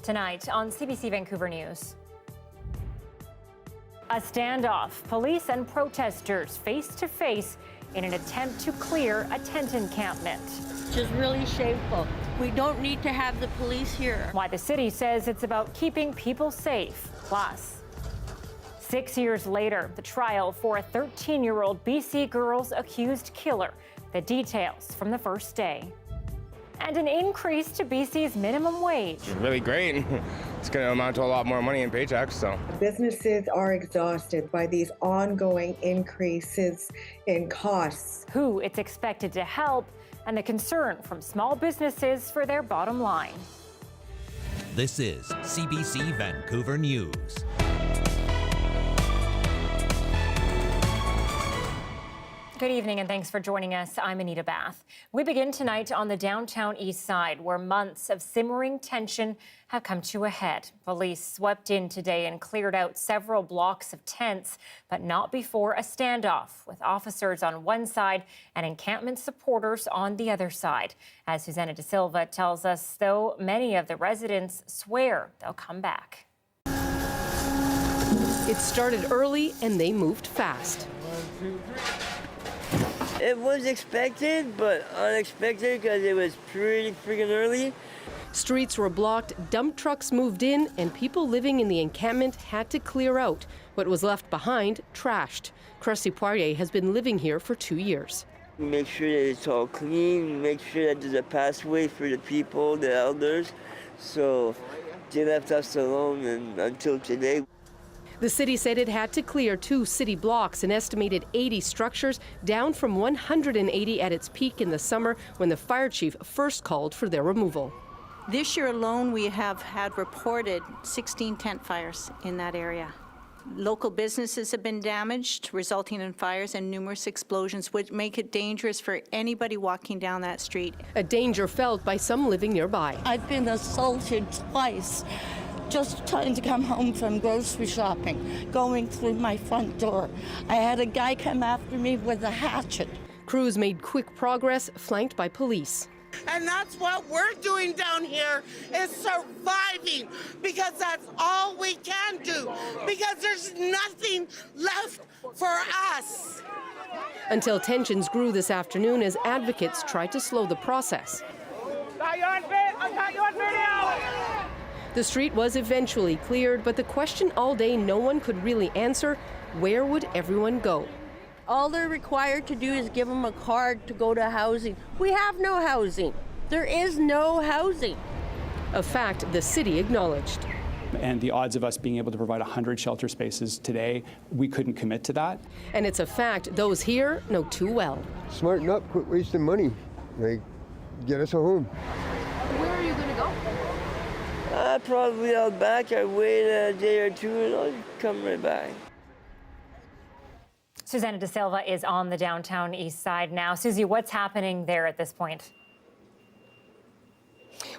Tonight on CBC Vancouver News. A standoff, police and protesters face to face in an attempt to clear a tent encampment. Just really shameful. We don't need to have the police here. Why the city says it's about keeping people safe. Plus, 6 years later, the trial for a 13-year-old BC girl's accused killer. The details from the first day. And an increase to BC's minimum wage. Really great. It's going to amount to a lot more money in paychecks, so. Businesses are exhausted by these ongoing increases in costs. Who it's expected to help, and the concern from small businesses for their bottom line. This is CBC Vancouver News. Good evening and thanks for joining us. I'm Anita Bathe. We begin tonight on the Downtown Eastside, where months of simmering tension have come to a head. Police swept in today and cleared out several blocks of tents, but not before a standoff, with officers on one side and encampment supporters on the other side. As Susanna De Silva tells us, though, many of the residents swear they'll come back. It started early and they moved fast. 1, 2, 3. It was expected, but unexpected because it was pretty freaking early. Streets were blocked, dump trucks moved in, and people living in the encampment had to clear out. What was left behind, trashed. Cressy Poirier has been living here for 2 years. Make sure that it's all clean, make sure that there's a pathway for the people, the elders. So they left us alone until today. The city said it had to clear 2 city blocks, an estimated 80 structures, down from 180 at its peak in the summer when the fire chief first called for their removal. This year alone, we have had reported 16 tent fires in that area. Local businesses have been damaged, resulting in fires and numerous explosions, which make it dangerous for anybody walking down that street. A danger felt by some living nearby. I've been assaulted twice. Just trying to come home from grocery shopping, going through my front door. I had a guy come after me with a hatchet. Crews made quick progress, flanked by police. And that's what we're doing down here, is surviving, because that's all we can do, because there's nothing left for us. Until tensions grew this afternoon as advocates tried to slow the process. I got you on video! The street was eventually cleared, but the question all day no one could really answer, where would everyone go? All they're required to do is give them a card to go to housing. We have no housing. There is no housing. A fact the city acknowledged. And the odds of us being able to provide 100 shelter spaces today, we couldn't commit to that. And it's a fact those here know too well. Smarten up, quit wasting money. Like, get us a home. Where are you going to go? Probably out back. I wait a day or two and I'll come right back. Susanna De Silva is on the Downtown Eastside now. Susie, what's happening there at this point?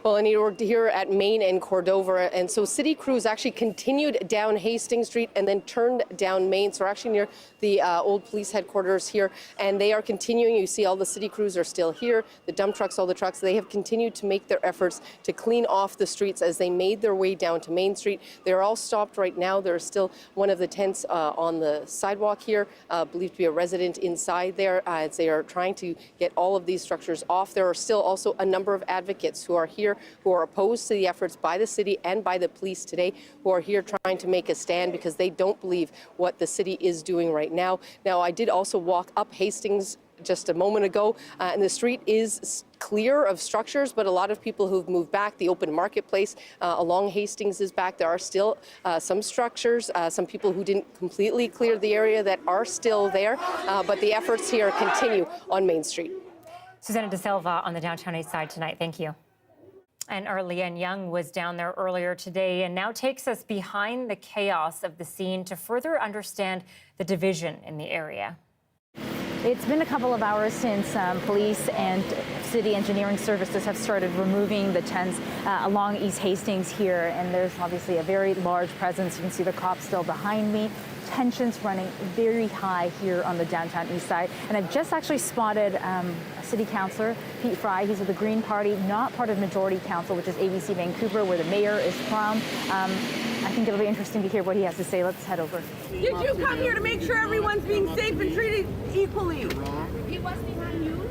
Well, Anita, we're here at Main and Cordova, and so city crews actually continued down Hastings Street and then turned down Main. So we're actually near the old police headquarters here, and they are continuing. You see all the city crews are still here, the dump trucks, all the trucks. They have continued to make their efforts to clean off the streets as they made their way down to Main Street. They're all stopped right now. There's still one of the tents on the sidewalk here, believed to be a resident inside there, as they are trying to get all of these structures off. There are still also a number of advocates who are here, who are opposed to the efforts by the city and by the police today, who are here trying to make a stand because they don't believe what the city is doing right now. Now, I did also walk up Hastings just a moment ago, and the street is clear of structures, but a lot of people who've moved back. The open marketplace along Hastings is back. There are still some structures, some people who didn't completely clear the area that are still there, but the efforts here continue on Main Street. Susanna De Silva on the Downtown Eastside tonight. Thank you. And our Leanne Young was down there earlier today and now takes us behind the chaos of the scene to further understand the division in the area. It's been a couple of hours since police and city engineering services have started removing the tents along East Hastings here, and there's obviously a very large presence. You can see the cops still behind me. Tensions running very high here on the downtown east side. And I've just actually spotted a city councillor, Pete Fry. He's of the Green Party, not part of Majority Council, which is CBC Vancouver, where the mayor is from. I think it'll be interesting to hear what he has to say. Let's head over. Did you come here to make sure everyone's being safe and treated equally? He was behind you.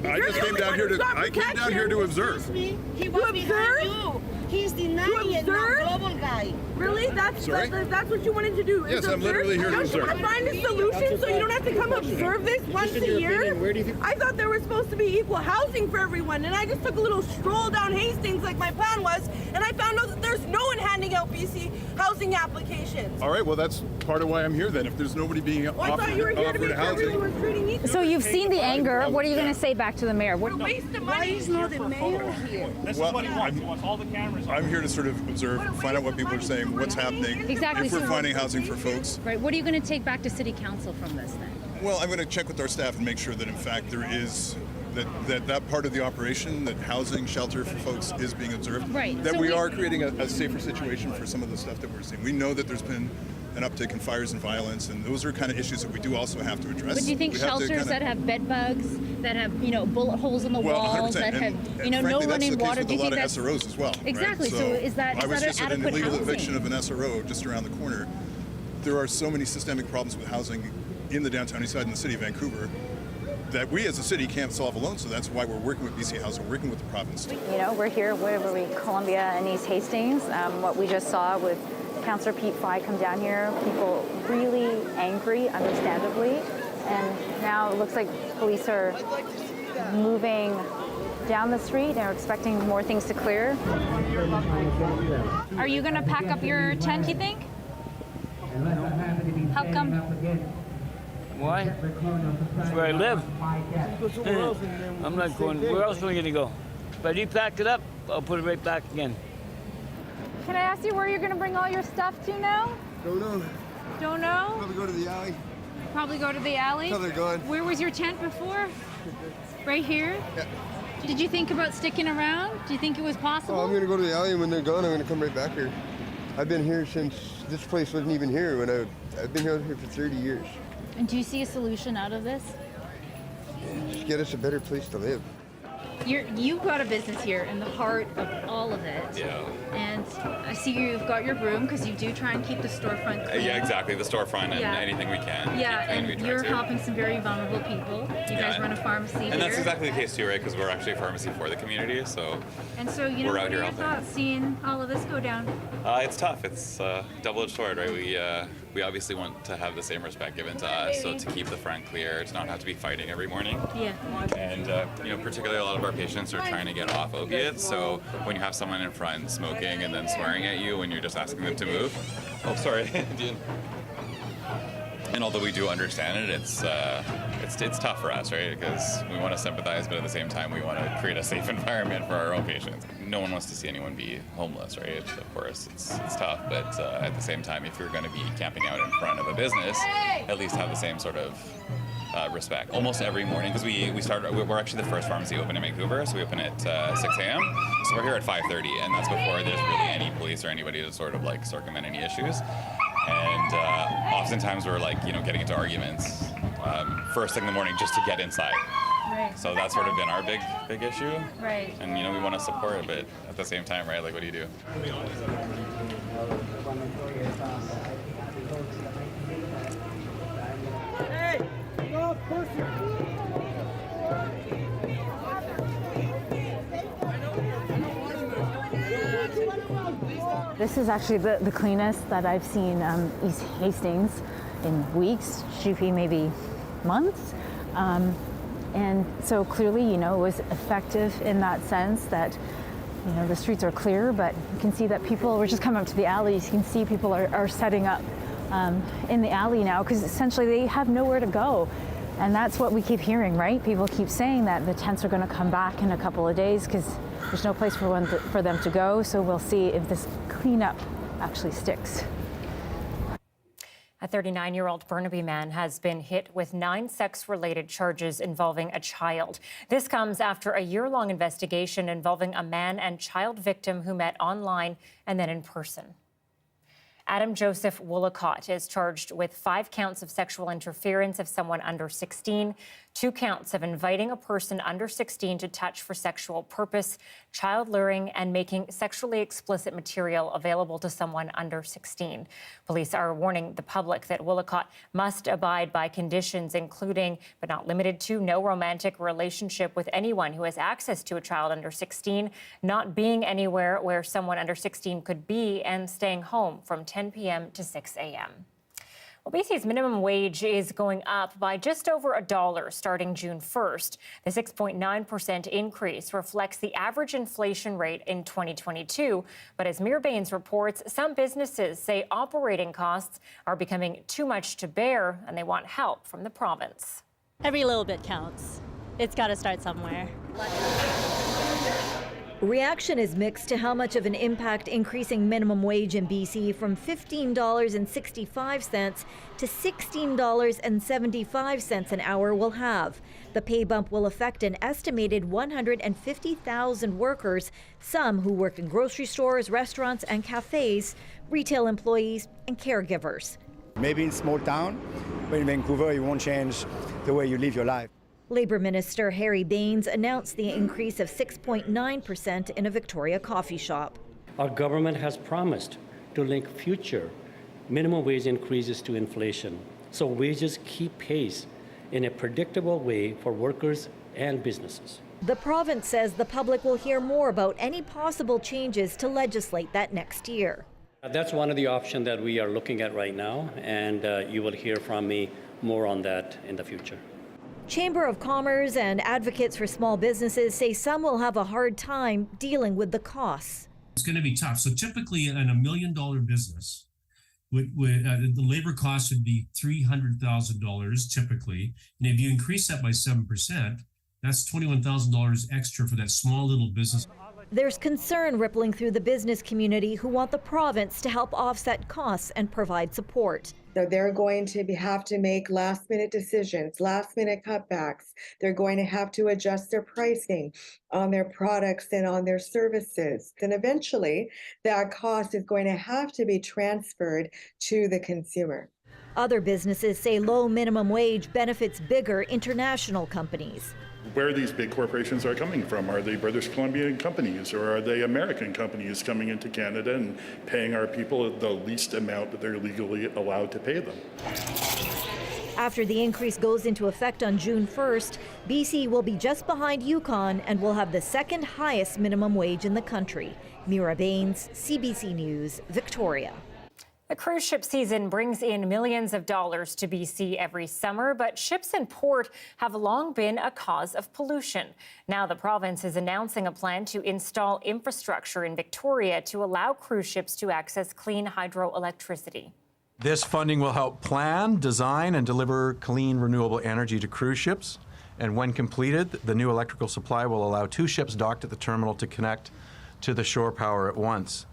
I just came down here to observe. He was behind you. He's denying it, not global guy. Really? That's what you wanted to do? Yes, I'm literally here to observe. Don't you want to find a solution so you don't have to come observe this once a year? Where do you think? I thought there was supposed to be equal housing for everyone, and I just took a little stroll down Hastings like my plan was, and I found out that there's no one handing out BC housing applications. All right, well, that's part of why I'm here then. If there's nobody being I thought you were here to make sure everyone was treating equal. So you've seen the anger. What are you going to say back to the mayor? We're wasting money. Why is not the mayor here? This is what he wants. He wants all the cameras. I'm here to sort of observe, find out what people are saying, what's happening. Exactly. If we're finding housing for folks. Right. What are you going to take back to city council from this then? Well, I'm going to check with our staff and make sure that in fact there is that part of the operation, that housing, shelter for folks is being observed. Right. That So we are creating a safer situation for some of the stuff that we're seeing. We know that there's been an uptick in fires and violence, and those are kind of issues that we do also have to address. But do you think shelters that have bed bugs, that have bullet holes in the walls, 100%. that have and no frankly, running that's water? the case with a lot of SROs as well. Exactly. Right? So is that I was just at an adequate illegal housing? eviction of an SRO just around the corner. There are so many systemic problems with housing in the downtown east side in the city of Vancouver that we as a city can't solve alone. So that's why we're working with BC Housing, working with the province. We're here, where were we? Columbia and East Hastings. What we just saw with Councillor Pete Fry come down here, people really angry, understandably. And now it looks like police are moving down the street and are expecting more things to clear. Are you going to pack up your tent, you think? How come? Why? That's where I live. I'm not going. Where else am I going to go? If I depack it up, I'll put it right back again. Can I ask you where you're going to bring all your stuff to now? Don't know. Don't know? Probably go to the alley. Probably go to the alley? Until they're gone. Where was your tent before? Right here? Yeah. Did you think about sticking around? Do you think it was possible? Oh, I'm going to go to the alley, and when they're gone, I'm going to come right back here. I've been here since this place wasn't even here. I've been out here for 30 years. And do you see a solution out of this? Just get us a better place to live. You've got a business here in the heart of all of it. Yeah. And I see you've got your broom because you do try and keep the storefront clean. Yeah, exactly. The storefront and anything we can. Yeah, keep clean, and we you're try to. helping some very vulnerable people. You guys run a pharmacy here. And that's exactly the case too, right? Because we're actually a pharmacy for the community, so. And so, we're what out are here your helping. thoughts seeing all of this go down? It's tough. It's a double-edged sword, right? We obviously want to have the same respect given to us, so to keep the front clear, to not have to be fighting every morning. Yeah. And particularly a lot of our patients are trying to get off opiates, so when you have someone in front smoking and then swearing at you when you're just asking them to move. Oh, sorry. And although we do understand it, it's tough for us, right? Because we want to sympathize, but at the same time, we want to create a safe environment for our own patients. No one wants to see anyone be homeless, right? Of course, it's tough, but at the same time, if you're going to be camping out in front of a business, at least have the same sort of respect. Almost every morning, because we're actually the first pharmacy open in Vancouver, so we open at 6 a.m. So we're here at 5:30, and that's before there's really any police or anybody to sort of like circumvent any issues. And oftentimes we're like, getting into arguments first thing in the morning just to get inside. Right. So that's sort of been our big issue. Right. And we want to support it, but at the same time, right? Like, what do you do? Hey, go This is actually the cleanest that I've seen East Hastings in weeks, should be maybe months. And so clearly, it was effective in that sense that, the streets are clear, but you can see that people were just coming up to the alleys. You can see people are setting up in the alley now because essentially they have nowhere to go. And that's what we keep hearing, right? People keep saying that the tents are going to come back in a couple of days because there's no place for them to go. So we'll see if this cleanup actually sticks. A 39-year-old Burnaby man has been hit with 9 sex-related charges involving a child. This comes after a year-long investigation involving a man and child victim who met online and then in person. Adam Joseph Woolacott is charged with 5 counts of sexual interference of someone under 16, 2 counts of inviting a person under 16 to touch for sexual purpose, child luring, and making sexually explicit material available to someone under 16. Police are warning the public that Woolacott must abide by conditions including, but not limited to, no romantic relationship with anyone who has access to a child under 16, not being anywhere where someone under 16 could be, and staying home from 10 p.m. to 6 a.m. Well, BC's minimum wage is going up by just over $1 starting June 1st. The 6.9% increase reflects the average inflation rate in 2022. But as Mira Baines reports, some businesses say operating costs are becoming too much to bear, and they want help from the province. Every little bit counts. It's got to start somewhere. Reaction is mixed to how much of an impact increasing minimum wage in BC from $15.65 to $16.75 an hour will have. The pay bump will affect an estimated 150,000 workers, some who work in grocery stores, restaurants and cafes, retail employees and caregivers. Maybe in small town, but in Vancouver it won't change the way you live your life. Labour Minister Harry Baines announced the increase of 6.9% in a Victoria coffee shop. Our government has promised to link future minimum wage increases to inflation, so wages keep pace in a predictable way for workers and businesses. The province says the public will hear more about any possible changes to legislate that next year. That's one of the options that we are looking at right now, and you will hear from me more on that in the future. Chamber of Commerce and advocates for small businesses say some will have a hard time dealing with the costs. It's going to be tough. So typically in a $1 million business, the labor cost would be $300,000 typically. And if you increase that by 7%, that's $21,000 extra for that small little business. There's concern rippling through the business community who want the province to help offset costs and provide support. So they're going to have to make last-minute decisions, last-minute cutbacks. They're going to have to adjust their pricing on their products and on their services. And eventually, that cost is going to have to be transferred to the consumer. Other businesses say low minimum wage benefits bigger international companies. Where these big corporations are coming from. Are they British Columbian companies or are they American companies coming into Canada and paying our people the least amount that they're legally allowed to pay them? After the increase goes into effect on June 1st, BC will be just behind Yukon and will have the second highest minimum wage in the country. Mira Baines, CBC News, Victoria. The cruise ship season brings in millions of dollars to BC every summer, but ships in port have long been a cause of pollution. Now the province is announcing a plan to install infrastructure in Victoria to allow cruise ships to access clean hydroelectricity. This funding will help plan, design, and deliver clean, renewable energy to cruise ships. And when completed, the new electrical supply will allow 2 ships docked at the terminal to connect to the shore power at once.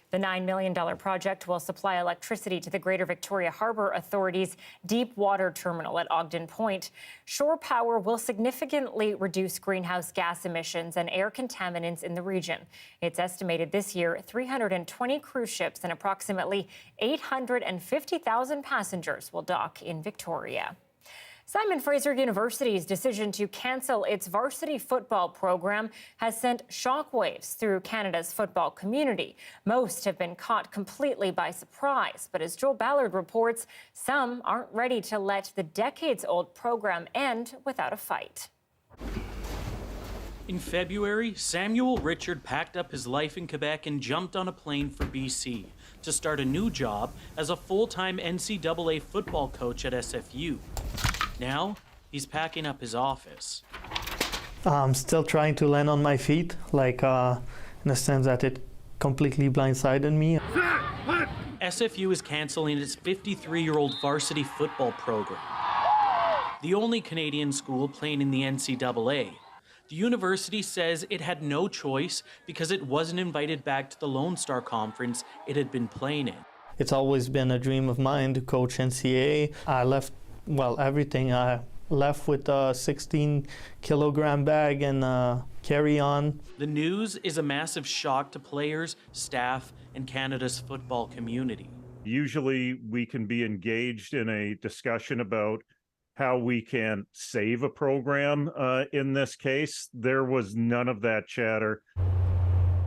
The $9 million project will supply electricity to the Greater Victoria Harbour Authority's deep water terminal at Ogden Point. Shore power will significantly reduce greenhouse gas emissions and air contaminants in the region. It's estimated this year 320 cruise ships and approximately 850,000 passengers will dock in Victoria. Simon Fraser University's decision to cancel its varsity football program has sent shockwaves through Canada's football community. Most have been caught completely by surprise, but as Joel Ballard reports, some aren't ready to let the decades-old program end without a fight. In February, Samuel Richard packed up his life in Quebec and jumped on a plane for BC to start a new job as a full-time NCAA football coach at SFU. Now, he's packing up his office. I'm still trying to land on my feet, in the sense that it completely blindsided me. SFU is canceling its 53-year-old varsity football program, the only Canadian school playing in the NCAA. The university says it had no choice because it wasn't invited back to the Lone Star Conference it had been playing in. It's always been a dream of mine to coach NCAA. I left, well, everything. I left with a 16-kilogram bag and carry-on. The news is a massive shock to players, staff, and Canada's football community. Usually we can be engaged in a discussion about how we can save a program. In this case, there was none of that chatter.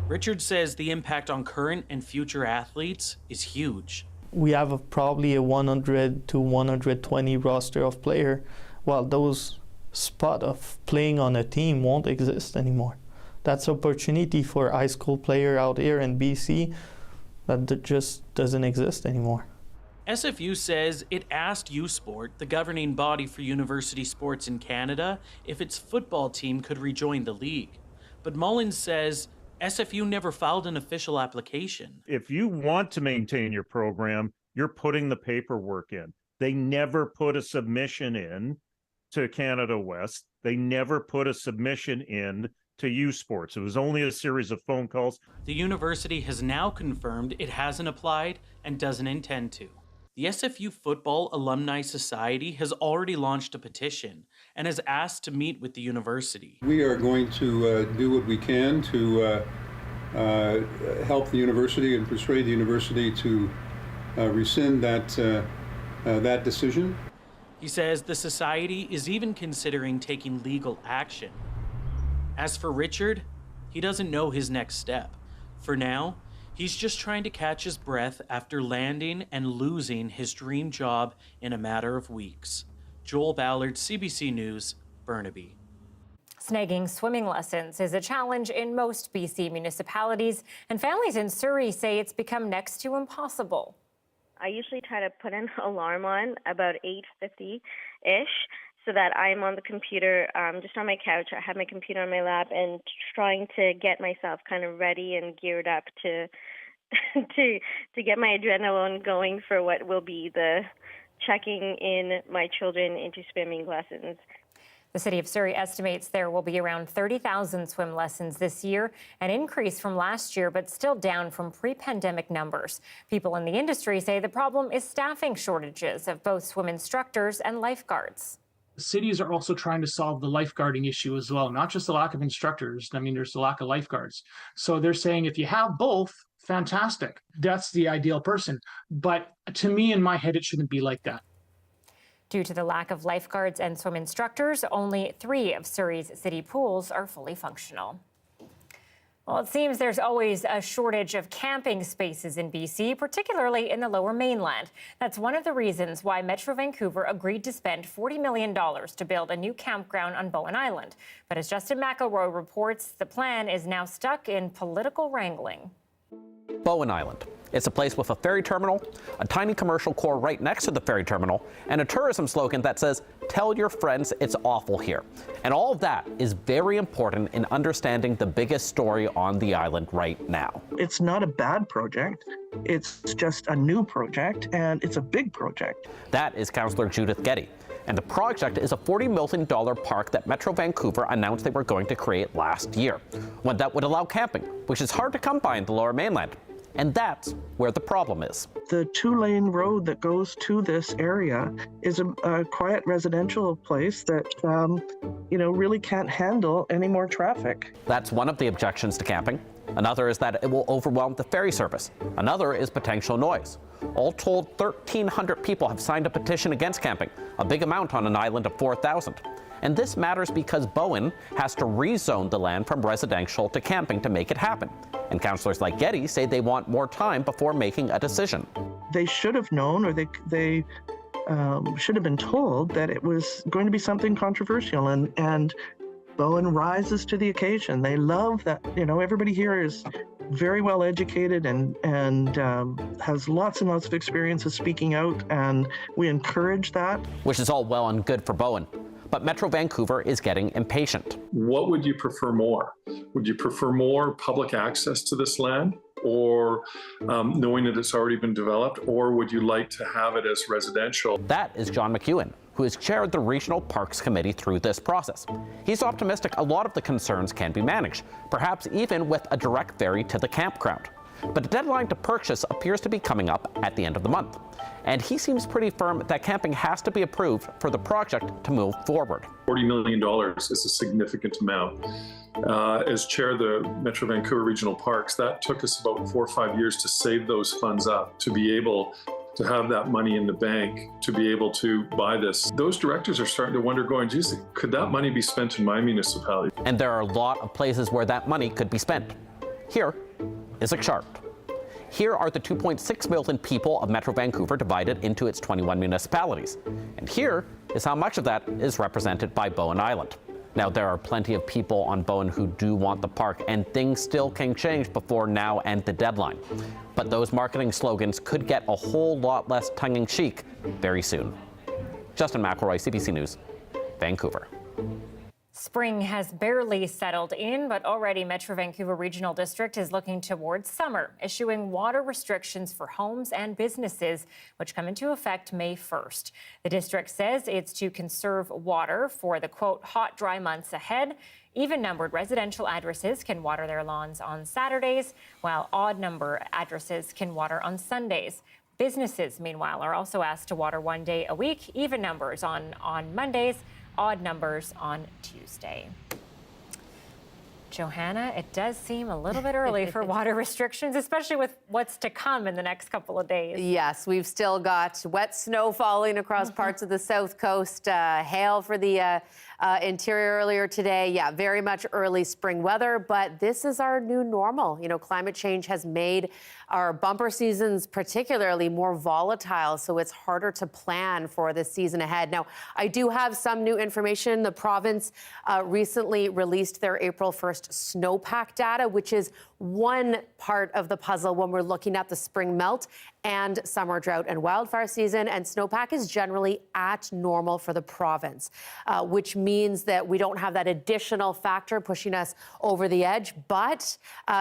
Richard says the impact on current and future athletes is huge. We have probably a 100 to 120 roster of player. Well, those spot of playing on a team won't exist anymore. That's opportunity for high school player out here in BC that just doesn't exist anymore. SFU says it asked U Sport, the governing body for university sports in Canada, if its football team could rejoin the league. But Mullins says SFU never filed an official application. If you want to maintain your program, you're putting the paperwork in. They never put a submission in to Canada West. They never put a submission in to U Sports. It was only a series of phone calls. The university has now confirmed it hasn't applied and doesn't intend to. The SFU Football Alumni Society has already launched a petition and has asked to meet with the university. We are going to do what we can to help the university and persuade the university to rescind that decision. He says the society is even considering taking legal action. As for Richard, he doesn't know his next step. For now, he's just trying to catch his breath after landing and losing his dream job in a matter of weeks. Joel Ballard, CBC News, Burnaby. Snagging swimming lessons is a challenge in most BC municipalities, and families in Surrey say it's become next to impossible. I usually try to put an alarm on about 8:50-ish so that I'm on the computer, just on my couch. I have my computer on my lap and trying to get myself kind of ready and geared up to to get my adrenaline going for what will be the checking in my children into swimming lessons. The City of Surrey estimates there will be around 30,000 swim lessons this year, an increase from last year, but still down from pre-pandemic numbers. People in the industry say the problem is staffing shortages of both swim instructors and lifeguards. Cities are also trying to solve the lifeguarding issue as well, not just the lack of instructors. I mean, there's the lack of lifeguards. So they're saying if you have both, fantastic. That's the ideal person. But to me, in my head, it shouldn't be like that. Due to the lack of lifeguards and swim instructors, only 3 of Surrey's city pools are fully functional. Well, it seems there's always a shortage of camping spaces in BC, particularly in the Lower Mainland. That's one of the reasons why Metro Vancouver agreed to spend $40 million to build a new campground on Bowen Island. But as Justin McElroy reports, the plan is now stuck in political wrangling. Bowen Island. It's a place with a ferry terminal, a tiny commercial core right next to the ferry terminal, and a tourism slogan that says, "Tell your friends it's awful here." And all of that is very important in understanding the biggest story on the island right now. It's not a bad project. It's just a new project, and it's a big project. That is Councillor Judith Getty. And the project is a $40 million park that Metro Vancouver announced they were going to create last year. One that would allow camping, which is hard to come by in the Lower Mainland. And that's where the problem is. The 2-lane road that goes to this area is a quiet residential place that, really can't handle any more traffic. That's one of the objections to camping. Another is that it will overwhelm the ferry service. Another is potential noise. All told, 1,300 people have signed a petition against camping, a big amount on an island of 4,000. And this matters because Bowen has to rezone the land from residential to camping to make it happen. And councillors like Getty say they want more time before making a decision. They should have known, or they should have been told that it was going to be something controversial, and Bowen rises to the occasion. They love that, everybody here is very well educated and has lots and lots of experience of speaking out, and we encourage that. Which is all well and good for Bowen. But Metro Vancouver is getting impatient. What would you prefer more? Would you prefer more public access to this land, or knowing that it's already been developed, or would you like to have it as residential? That is John McEwen, who has chaired the Regional Parks Committee through this process. He's optimistic a lot of the concerns can be managed, perhaps even with a direct ferry to the campground. But the deadline to purchase appears to be coming up at the end of the month. And he seems pretty firm that camping has to be approved for the project to move forward. $40 million is a significant amount. As chair of the Metro Vancouver Regional Parks, that took us about 4 or 5 years to save those funds up, to be able to have that money in the bank, to be able to buy this. Those directors are starting to wonder, going, geez, could that money be spent in my municipality? And there are a lot of places where that money could be spent. Here is a chart. Here are the 2.6 million people of Metro Vancouver divided into its 21 municipalities. And here is how much of that is represented by Bowen Island. Now, there are plenty of people on Bowen who do want the park, and things still can change before now and the deadline. But those marketing slogans could get a whole lot less tongue-in-cheek very soon. Justin McElroy, CBC News, Vancouver. Spring has barely settled in, but already Metro Vancouver Regional District is looking towards summer, issuing water restrictions for homes and businesses, which come into effect May 1st. The district says it's to conserve water for the, quote, hot, dry months ahead. Even-numbered residential addresses can water their lawns on Saturdays, while odd-number addresses can water on Sundays. Businesses, meanwhile, are also asked to water 1 day a week, even numbers on Mondays, odd numbers on Tuesday. Johanna, it does seem a little bit early for water restrictions, especially with what's to come in the next couple of days. Yes, we've still got wet snow falling across parts of the south coast, hail for the interior earlier today. Yeah, very much early spring weather, but this is our new normal. You know, climate change has made our bumper seasons particularly more volatile, so it's harder to plan for the season ahead. Now, I do have some new information. The province recently released their April 1st snowpack data, which is one part of the puzzle when we're looking at the spring melt and summer drought and wildfire season. And snowpack is generally at normal for the province, which means that we don't have that additional factor pushing us over the edge. But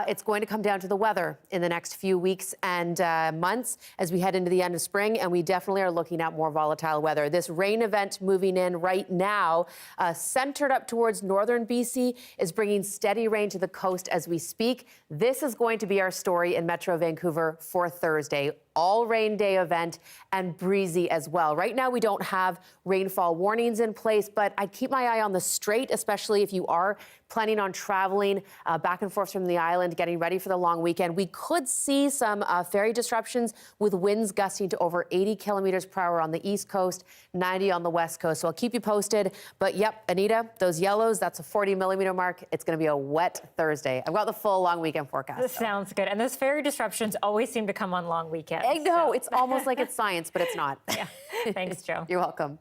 it's going to come down to the weather in the next few weeks and months as we head into the end of spring. And we definitely are looking at more volatile weather. This rain event moving in right now, centered up towards northern BC, is bringing steady rain to the coast as we speak. This is going to be our story in Metro Vancouver for Thursday. All rain day event and breezy as well. Right now, we don't have rainfall warnings in place, but I'd keep my eye on the strait, especially if you are planning on traveling back and forth from the island, getting ready for the long weekend. We could see some ferry disruptions with winds gusting to over 80 kilometers per hour on the east coast, 90 on the west coast. So I'll keep you posted. But yep, Anita, those yellows, that's a 40 millimeter mark. It's going to be a wet Thursday. I've got the full long weekend forecast. This sounds good. And those ferry disruptions always seem to come on long weekends. I know, it's almost like it's science, but it's not. Yeah. Thanks, Joe. You're welcome.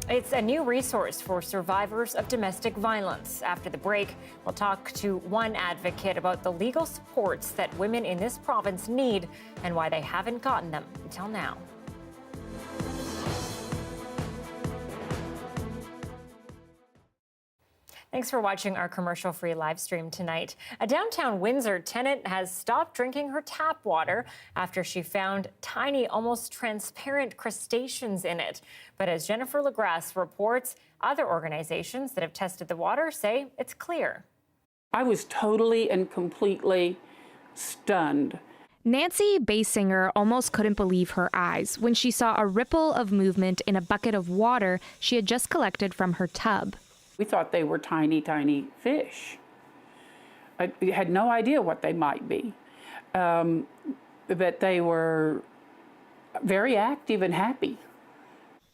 It's a new resource for survivors of domestic violence. After the break, we'll talk to one advocate about the legal supports that women in this province need and why they haven't gotten them until now. Thanks for watching our commercial-free live stream tonight. A downtown Windsor tenant has stopped drinking her tap water after she found tiny, almost transparent crustaceans in it. But as Jennifer LaGrasse reports, other organizations that have tested the water say it's clear. I was totally and completely stunned. Nancy Basinger almost couldn't believe her eyes when she saw a ripple of movement in a bucket of water she had just collected from her tub. We thought they were tiny, tiny fish. I had no idea what they might be, but they were very active and happy.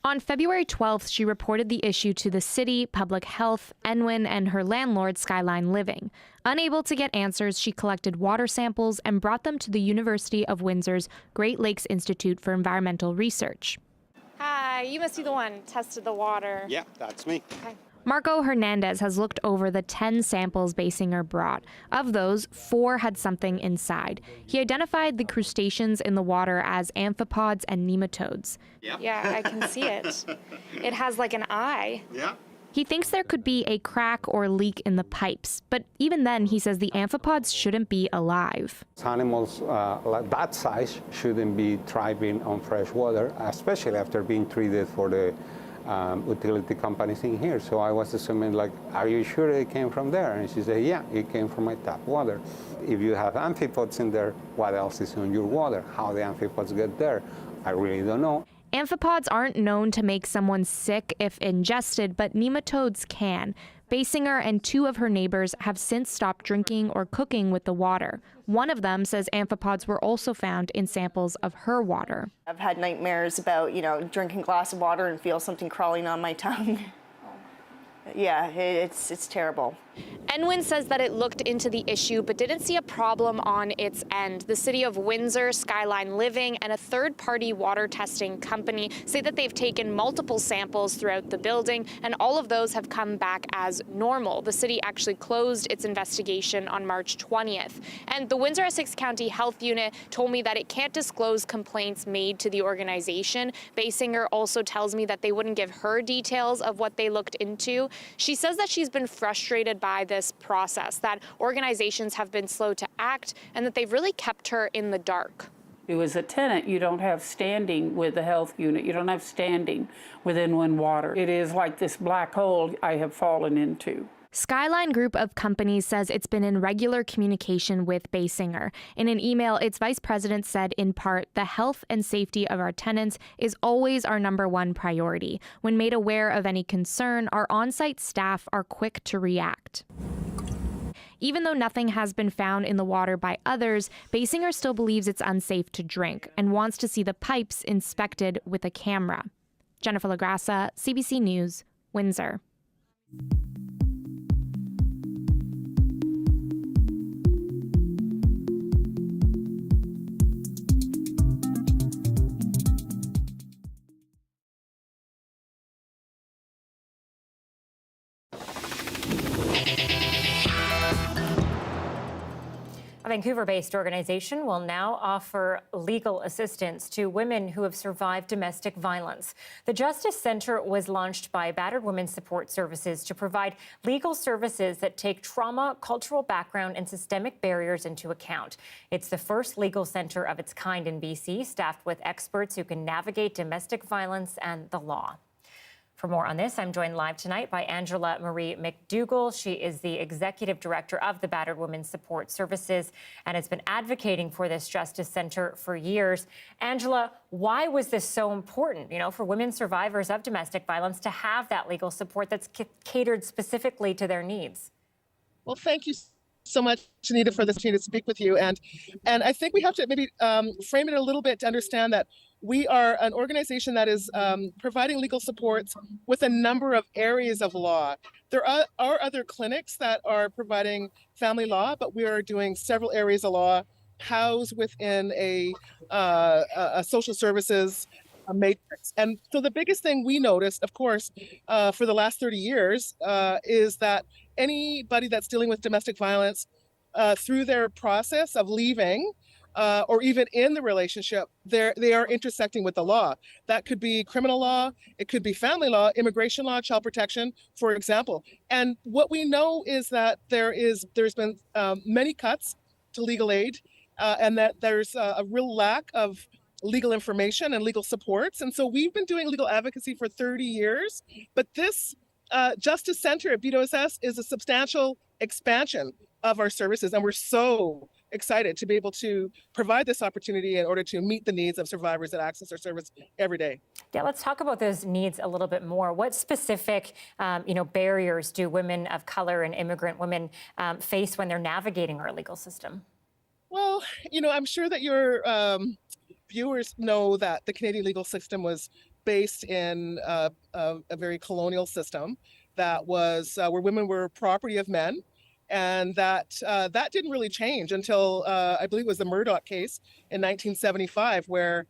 On February 12th, she reported the issue to the city, public health, Enwin, and her landlord, Skyline Living. Unable to get answers, she collected water samples and brought them to the University of Windsor's Great Lakes Institute for Environmental Research. Hi, you must be the one who tested the water. Yeah, that's me. Okay. Marco Hernandez has looked over the 10 samples Basinger brought. Of those, 4 had something inside. He identified the crustaceans in the water as amphipods and nematodes. Yeah, I can see it. It has like an eye. Yeah. He thinks there could be a crack or leak in the pipes, but even then, he says the amphipods shouldn't be alive. Animals like that size shouldn't be thriving on fresh water, especially after being treated for the utility companies in here. So I was assuming, like, are you sure it came from there? And she said, yeah, it came from my tap water. If you have amphipods in there, what else is in your water? How the amphipods get there, I really don't know. Amphipods aren't known to make someone sick if ingested, but nematodes can. Basinger and 2 of her neighbors have since stopped drinking or cooking with the water. One of them says amphipods were also found in samples of her water. I've had nightmares about, drinking a glass of water and feel something crawling on my tongue. Yeah, it's terrible. Enwin says that it looked into the issue but didn't see a problem on its end. The city of Windsor, Skyline Living, and a third-party water testing company say that they've taken multiple samples throughout the building, and all of those have come back as normal. The city actually closed its investigation on March 20th. And the Windsor-Essex County Health Unit told me that it can't disclose complaints made to the organization. Basinger also tells me that they wouldn't give her details of what they looked into. She says that she's been frustrated by this process, that organizations have been slow to act, and that they've really kept her in the dark. You as a tenant, you don't have standing with the health unit. You don't have standing with Enwin Water. It is like this black hole I have fallen into. Skyline Group of Companies says it's been in regular communication with Basinger. In an email, its vice president said, in part, the health and safety of our tenants is always our #1 priority. When made aware of any concern, our on-site staff are quick to react. Even though nothing has been found in the water by others, Basinger still believes it's unsafe to drink and wants to see the pipes inspected with a camera. Jennifer LaGrassa, CBC News, Windsor. A Vancouver-based organization will now offer legal assistance to women who have survived domestic violence. The Justice Centre was launched by Battered Women's Support Services to provide legal services that take trauma, cultural background, and systemic barriers into account. It's the first legal centre of its kind in BC, staffed with experts who can navigate domestic violence and the law. For more on this, I'm joined live tonight by Angela Marie McDougall. She is the Executive Director of the Battered Women's Support Services and has been advocating for this Justice Centre for years. Angela, why was this so important, for women survivors of domestic violence to have that legal support that's catered specifically to their needs? Well, thank you so much, Anita, for this opportunity to speak with you. And I think we have to maybe frame it a little bit to understand that we are an organization that is providing legal support with a number of areas of law. There are other clinics that are providing family law, but we are doing several areas of law housed within a social services matrix. And so the biggest thing we noticed, of course, for the last 30 years is that anybody that's dealing with domestic violence through their process of leaving or even in the relationship, they are intersecting with the law. That could be criminal law, it could be family law, immigration law, child protection, for example. And what we know is that there's been many cuts to legal aid and that there's a real lack of legal information and legal supports. And so we've been doing legal advocacy for 30 years, but this Justice Centre at BWSS is a substantial expansion of our services. And we're so excited to be able to provide this opportunity in order to meet the needs of survivors that access our service every day. Yeah, let's talk about those needs a little bit more. What specific, barriers do women of color and immigrant women face when they're navigating our legal system? Well, I'm sure that your viewers know that the Canadian legal system was based in a very colonial system that was where women were property of men. And that didn't really change until I believe it was the Murdoch case in 1975, where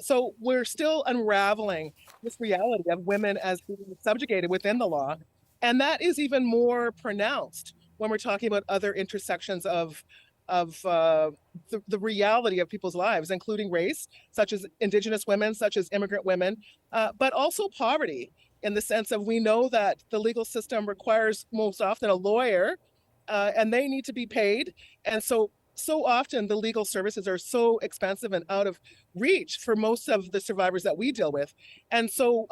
so we're still unraveling this reality of women as being subjugated within the law. And that is even more pronounced when we're talking about other intersections of the reality of people's lives, including race, such as Indigenous women, such as immigrant women, but also poverty, in the sense of we know that the legal system requires most often a lawyer, and they need to be paid. And so so often the legal services are so expensive and out of reach for most of the survivors that we deal with. And so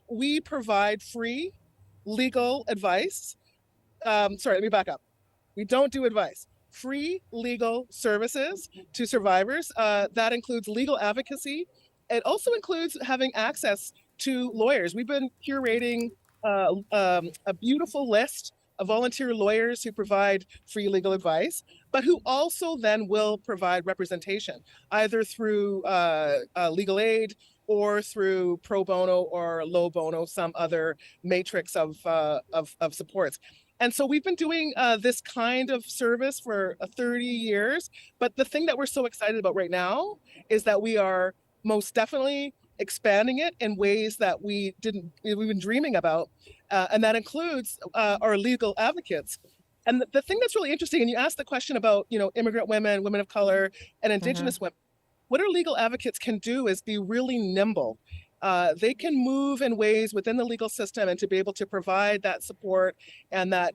we provide free legal advice. Sorry, let me back up. We don't do advice. Free legal services to survivors. That includes legal advocacy. It also includes having access to lawyers. We've been curating a beautiful list of volunteer lawyers who provide free legal advice, but who also then will provide representation, either through legal aid or through pro bono or low bono, some other matrix of supports. And so we've been doing this kind of service for 30 years. But the thing that we're so excited about right now is that we are most definitely expanding it in ways that we've been dreaming about. And that includes our legal advocates. And the thing that's really interesting, and you asked the question about, immigrant women, women of color, and Indigenous women. What our legal advocates can do is be really nimble. They can move in ways within the legal system and to be able to provide that support and that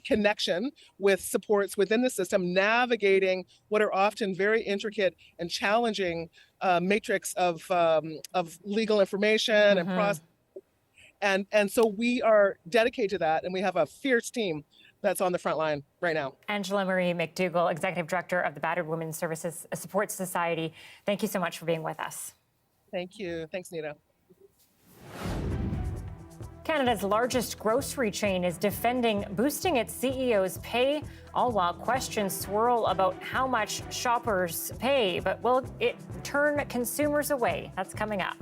connection with supports within the system, navigating what are often very intricate and challenging matrix of legal information and process. And so we are dedicated to that, and we have a fierce team that's on the front line right now. Angela Marie McDougall, Executive Director of the Battered Women's Services Support Society. Thank you so much for being with us. Thank you. Thanks, Nita. Canada's largest grocery chain is defending boosting its CEO's pay, all while questions swirl about how much shoppers pay. But will it turn consumers away? That's coming up.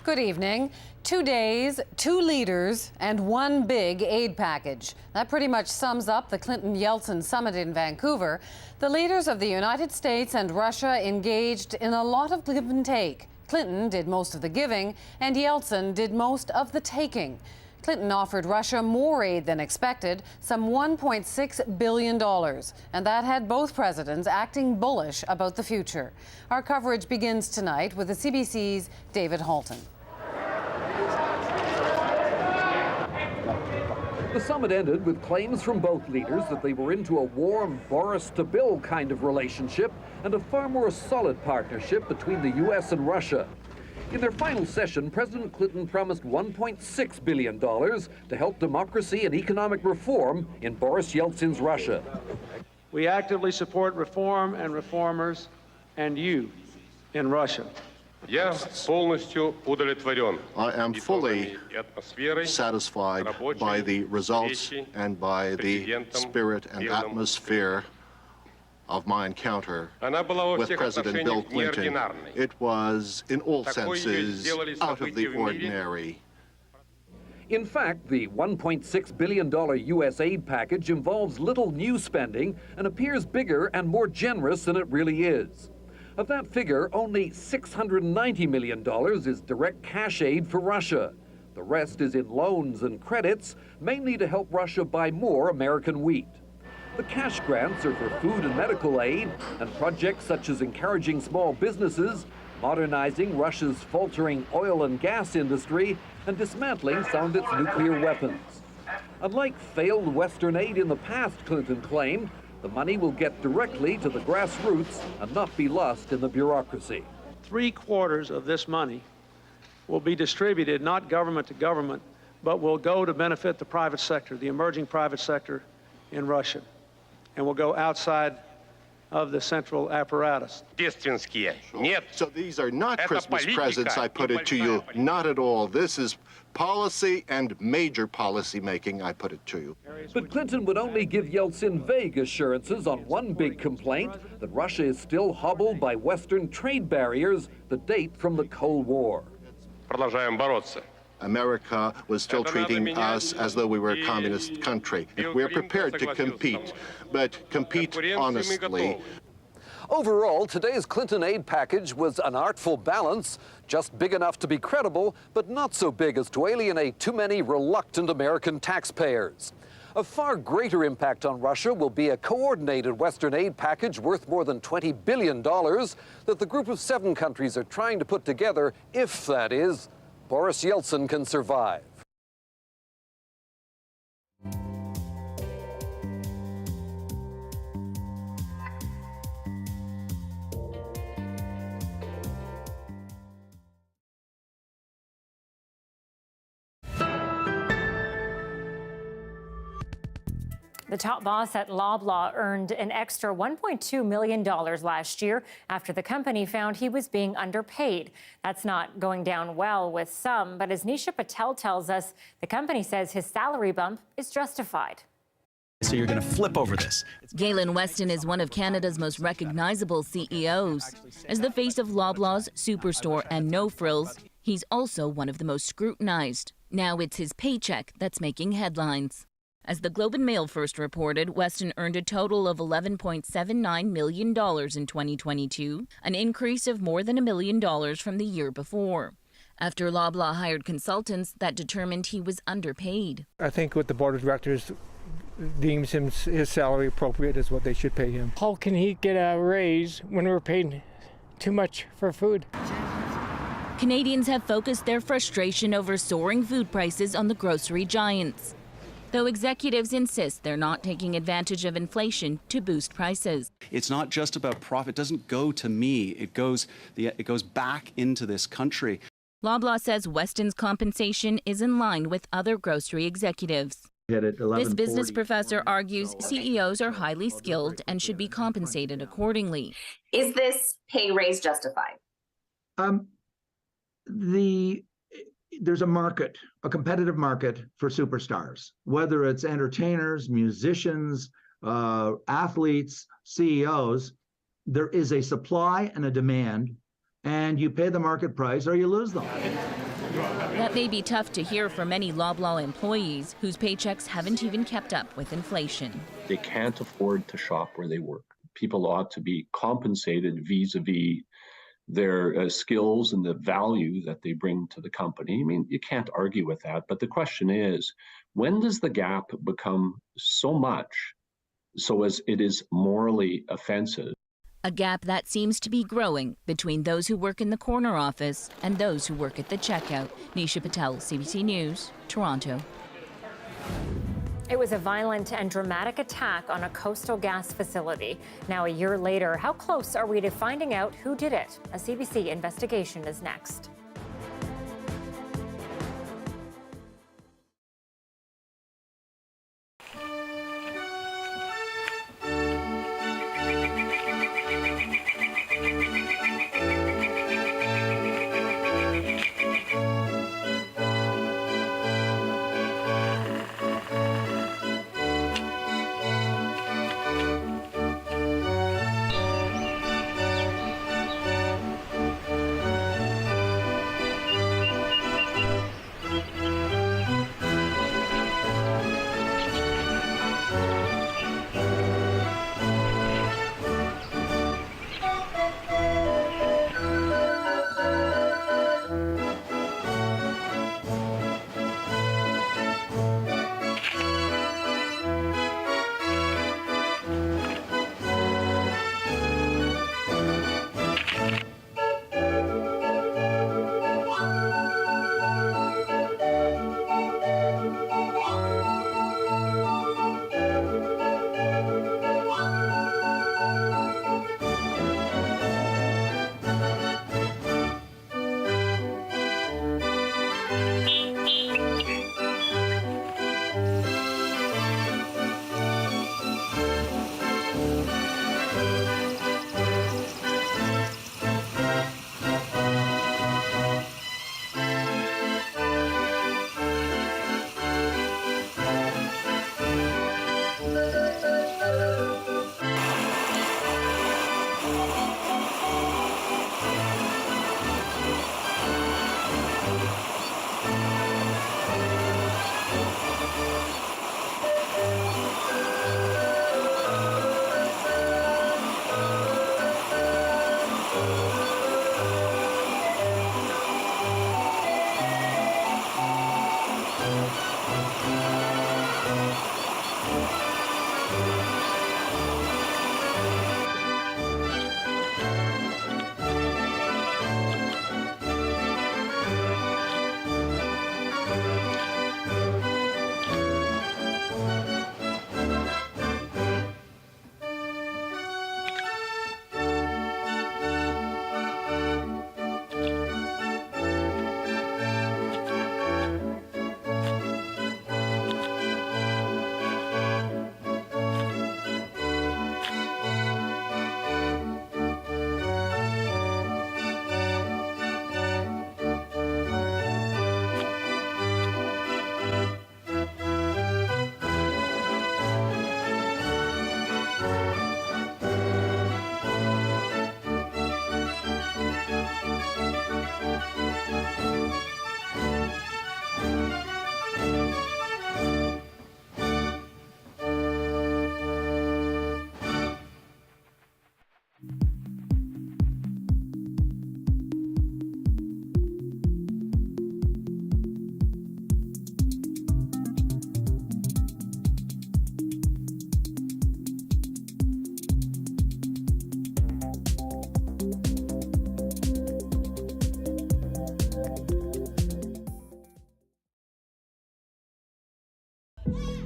Good evening. 2 days, 2 leaders, and 1 big aid package. That pretty much sums up the Clinton-Yeltsin summit in Vancouver. The leaders of the United States and Russia engaged in a lot of give and take. Clinton did most of the giving, and Yeltsin did most of the taking. Clinton offered Russia more aid than expected, some $1.6 billion. And that had both presidents acting bullish about the future. Our coverage begins tonight with the CBC's David Halton. The summit ended with claims from both leaders that they were into a warm Boris to Bill kind of relationship and a far more solid partnership between the U.S. and Russia. In their final session, President Clinton promised $1.6 billion to help democracy and economic reform in Boris Yeltsin's Russia. We actively support reform and reformers and you in Russia. I am fully satisfied by the results and by the spirit and atmosphere of my encounter with President Bill Clinton. It was, in all senses, out of the ordinary. In fact, the $1.6 billion U.S. aid package involves little new spending and appears bigger and more generous than it really is. Of that figure, only $690 million is direct cash aid for Russia. The rest is in loans and credits, mainly to help Russia buy more American wheat. The cash grants are for food and medical aid and projects such as encouraging small businesses, modernizing Russia's faltering oil and gas industry, and dismantling some of its nuclear weapons. Unlike failed Western aid in the past, Clinton claimed, the money will get directly to the grassroots and not be lost in the bureaucracy. 3/4 of this money will be distributed not government to government, but will go to benefit the private sector, the emerging private sector in Russia, and will go outside of the central apparatus. So these are not Christmas presents, I put it to you. Not at all. This is policy and major policy making, I put it to you. But Clinton would only give Yeltsin vague assurances on one big complaint, that Russia is still hobbled by Western trade barriers that date from the Cold War. America was still treating us as though we were a communist country. We're prepared to compete, but compete honestly. Overall, today's Clinton aid package was an artful balance, just big enough to be credible, but not so big as to alienate too many reluctant American taxpayers. A far greater impact on Russia will be a coordinated Western aid package worth more than $20 billion that the group of 7 countries are trying to put together if, that is, Boris Yeltsin can survive. The top boss at Loblaw earned an extra $1.2 million last year after the company found he was being underpaid. That's not going down well with some, but as Anita Bathe tells us, the company says his salary bump is justified. So you're going to flip over this. Galen Weston is one of Canada's most recognizable CEOs. As the face of Loblaw's, Superstore and No Frills, he's also one of the most scrutinized. Now it's his paycheck that's making headlines. As the Globe and Mail first reported, Weston earned a total of $11.79 million in 2022, an increase of more than $1 million from the year before. After Loblaw hired consultants that determined he was underpaid. I think what the board of directors deems his salary appropriate is what they should pay him. How can he get a raise when we're paying too much for food? Canadians have focused their frustration over soaring food prices on the grocery giants, though executives insist they're not taking advantage of inflation to boost prices. It's not just about profit. It doesn't go to me. It goes back into this country. Loblaw says Weston's compensation is in line with other grocery executives. This business professor argues CEOs are highly skilled and should be compensated accordingly. Is this pay raise justified? There's a market, a competitive market for superstars, whether it's entertainers, musicians, athletes, CEOs. There is a supply and a demand, and you pay the market price or you lose them. That may be tough to hear for many Loblaw employees whose paychecks haven't even kept up with inflation. They can't afford to shop where they work. People ought to be compensated vis-a-vis their skills and the value that they bring to the company. I mean, you can't argue with that. But the question is, when does the gap become so much so as it is morally offensive? A gap that seems to be growing between those who work in the corner office and those who work at the checkout. Nisha Patel, CBC News, Toronto. It was a violent and dramatic attack on a coastal gas facility. Now, a year later, how close are we to finding out who did it? A CBC investigation is next.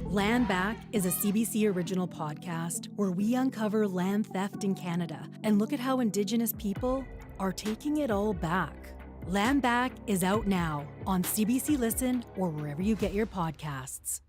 Land Back is a CBC original podcast where we uncover land theft in Canada and look at how Indigenous people are taking it all back. Land Back is out now on CBC Listen or wherever you get your podcasts.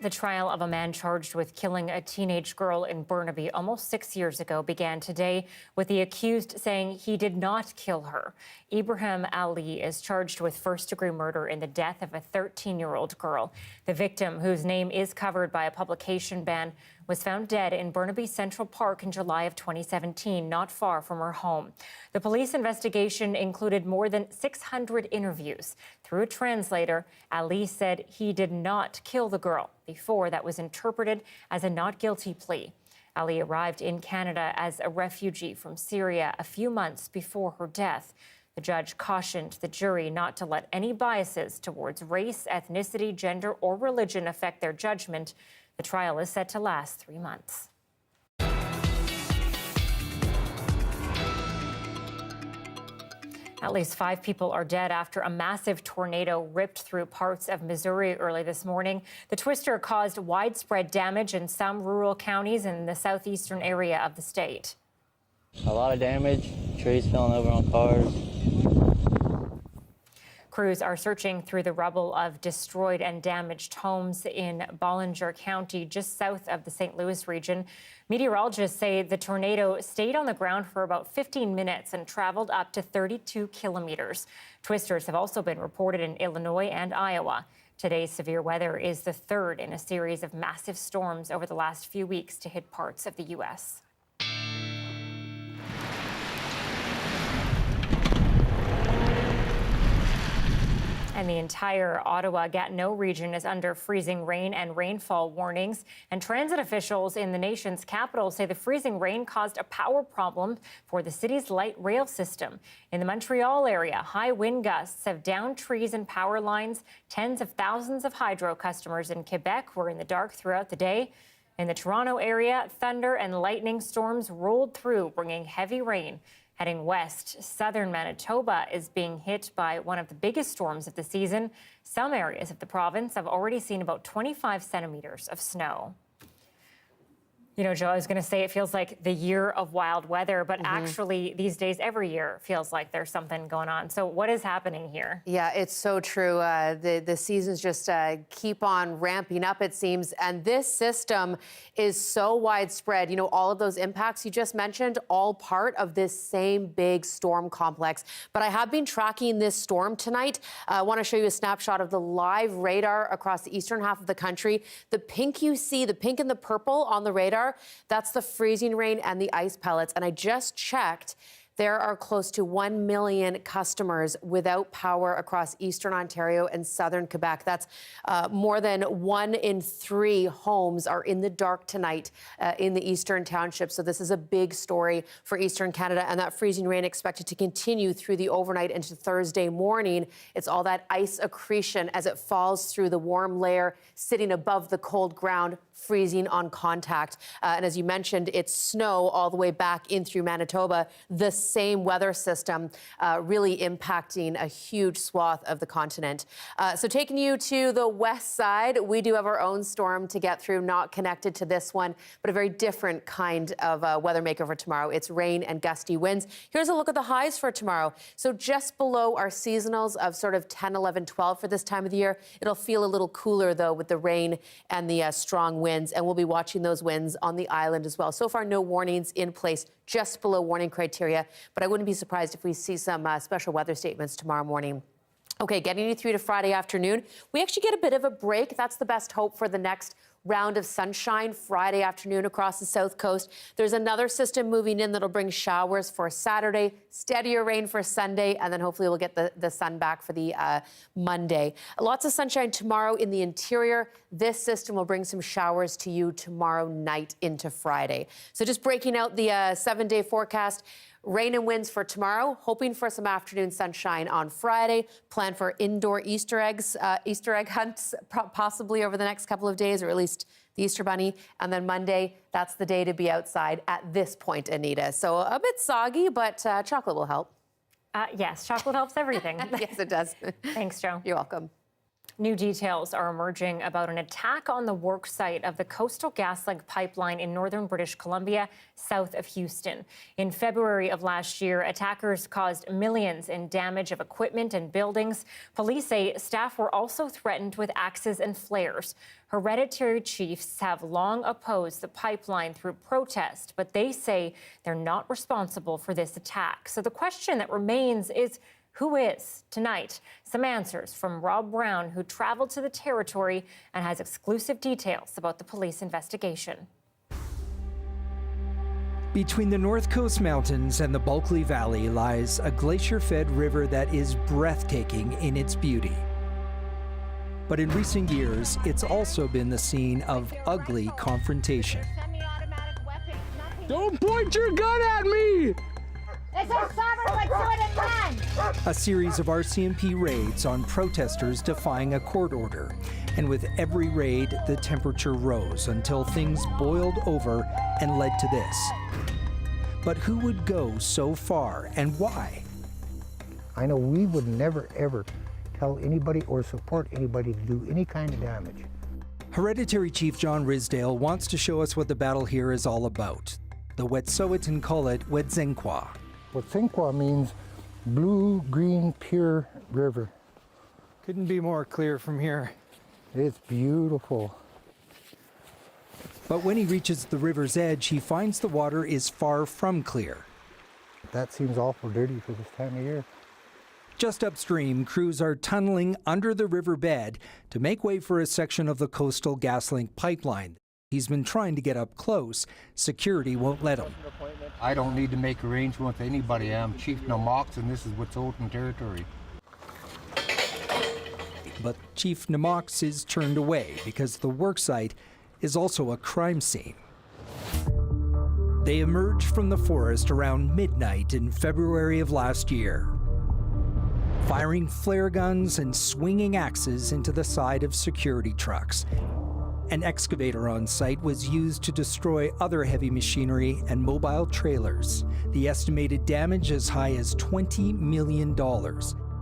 The trial of a man charged with killing a teenage girl in Burnaby almost 6 years ago began today with the accused saying he did not kill her. Ibrahim Ali is charged with first-degree murder in the death of a 13-year-old girl. The victim, whose name is covered by a publication ban, was found dead in Burnaby Central Park in July of 2017, not far from her home. The police investigation included more than 600 interviews. Through a translator, Ali said he did not kill the girl before that was interpreted as a not guilty plea. Ali arrived in Canada as a refugee from Syria a few months before her death. The judge cautioned the jury not to let any biases towards race, ethnicity, gender, or religion affect their judgment. The trial is set to last 3 months. At least 5 people are dead after a massive tornado ripped through parts of Missouri early this morning. The twister caused widespread damage in some rural counties in the southeastern area of the state. A lot of damage, trees falling over on cars. Crews are searching through the rubble of destroyed and damaged homes in Bollinger County, just south of the St. Louis region. Meteorologists say the tornado stayed on the ground for about 15 minutes and traveled up to 32 kilometers. Twisters have also been reported in Illinois and Iowa. Today's severe weather is the third in a series of massive storms over the last few weeks to hit parts of the U.S. And the entire Ottawa-Gatineau region is under freezing rain and rainfall warnings. And transit officials in the nation's capital say the freezing rain caused a power problem for the city's light rail system. In the Montreal area, high wind gusts have downed trees and power lines. Tens of thousands of hydro customers in Quebec were in the dark throughout the day. In the Toronto area, thunder and lightning storms rolled through, bringing heavy rain. Heading west, southern Manitoba is being hit by one of the biggest storms of the season. Some areas of the province have already seen about 25 centimeters of snow. You know, Joe, I was going to say it feels like the year of wild weather, but actually these days, every year feels like there's something going on. So what is happening here? Yeah, it's so true. The seasons just keep on ramping up, it seems. And this system is so widespread. You know, all of those impacts you just mentioned, all part of this same big storm complex. But I have been tracking this storm tonight. I want to show you a snapshot of the live radar across the eastern half of the country. The pink you see, the pink and the purple on the radar, that's the freezing rain and the ice pellets. And I just checked. There are close to 1 million customers without power across eastern Ontario and southern Quebec. That's more than 1 in 3 homes are in the dark tonight in the eastern townships. So this is a big story for eastern Canada, and that freezing rain expected to continue through the overnight into Thursday morning. It's all that ice accretion as it falls through the warm layer sitting above the cold ground, freezing on contact. And as you mentioned, it's snow all the way back in through Manitoba. The same weather system really impacting a huge swath of the continent. So taking you to the west side, we do have our own storm to get through, not connected to this one, but a very different kind of weather maker for tomorrow. It's rain and gusty winds. Here's a look at the highs for tomorrow. So just below our seasonals of sort of 10, 11, 12 for this time of the year. It'll feel a little cooler, though, with the rain and the strong winds, and we'll be watching those winds on the island as well. So far, no warnings in place, just below warning criteria, but I wouldn't be surprised if we see some special weather statements tomorrow morning. Okay, getting you through to Friday afternoon. We actually get a bit of a break. That's the best hope for the next round of sunshine Friday afternoon across the south coast. There's another system moving in that'll bring showers for Saturday, steadier rain for Sunday, and then hopefully we'll get the sun back for the Monday. Lots of sunshine tomorrow in the interior. This system will bring some showers to you tomorrow night into Friday. So just breaking out the 7-day forecast. Rain and winds for tomorrow, hoping for some afternoon sunshine on Friday. Plan for indoor Easter egg hunts possibly over the next couple of days, or at least the Easter Bunny. And then Monday, that's the day to be outside at this point, Anita. So a bit soggy, but chocolate will help. Yes, chocolate helps everything. Yes, it does. Thanks, Joe. You're welcome. New details are emerging about an attack on the work site of the Coastal GasLink pipeline in northern British Columbia, south of Houston. In February of last year, attackers caused millions in damage of equipment and buildings. Police say staff were also threatened with axes and flares. Hereditary chiefs have long opposed the pipeline through protest, but they say they're not responsible for this attack. So the question that remains is, who is? Tonight, some answers from Rob Brown, who traveled to the territory and has exclusive details about the police investigation. Between the North Coast Mountains and the Bulkley Valley lies a glacier-fed river that is breathtaking in its beauty. But in recent years, it's also been the scene of ugly confrontation. Don't point your gun at me! A series of RCMP raids on protesters defying a court order. And with every raid, the temperature rose until things boiled over and led to this. But who would go so far and why? I know we would never, ever tell anybody or support anybody to do any kind of damage. Hereditary Chief John Ridsdale wants to show us what the battle here is all about. The Wet'suwet'en call it Wet'suwet'en. Wet'suwet'en means blue, green, pure river. Couldn't be more clear from here. It's beautiful. But when he reaches the river's edge, he finds the water is far from clear. That seems awful dirty for this time of year. Just upstream, crews are tunneling under the riverbed to make way for a section of the Coastal GasLink pipeline. He's been trying to get up close. Security won't let him. I don't need to make arrangements with anybody. I'm Chief Namox, and this is Wet'suwet'en territory. But Chief Namox is turned away because the worksite is also a crime scene. They emerged from the forest around midnight in February of last year, firing flare guns and swinging axes into the side of security trucks. An excavator on site was used to destroy other heavy machinery and mobile trailers. The estimated damage as high as $20 million.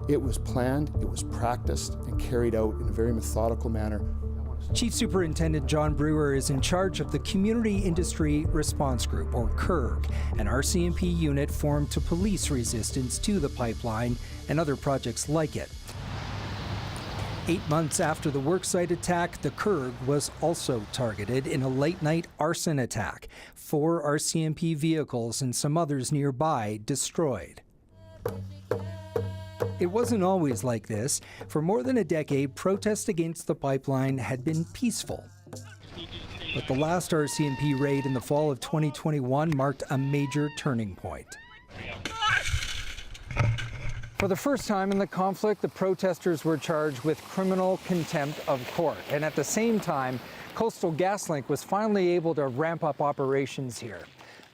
It was planned, it was practiced, and carried out in a very methodical manner. Chief Superintendent John Brewer is in charge of the Community Industry Response Group, or CIRG, an RCMP unit formed to police resistance to the pipeline and other projects like it. 8 months after the worksite attack, the CIRG was also targeted in a late-night arson attack. 4 RCMP vehicles and some others nearby destroyed. It wasn't always like this. For more than a decade, protests against the pipeline had been peaceful. But the last RCMP raid in the fall of 2021 marked a major turning point. For the first time in the conflict, the protesters were charged with criminal contempt of court. And at the same time, Coastal GasLink was finally able to ramp up operations here.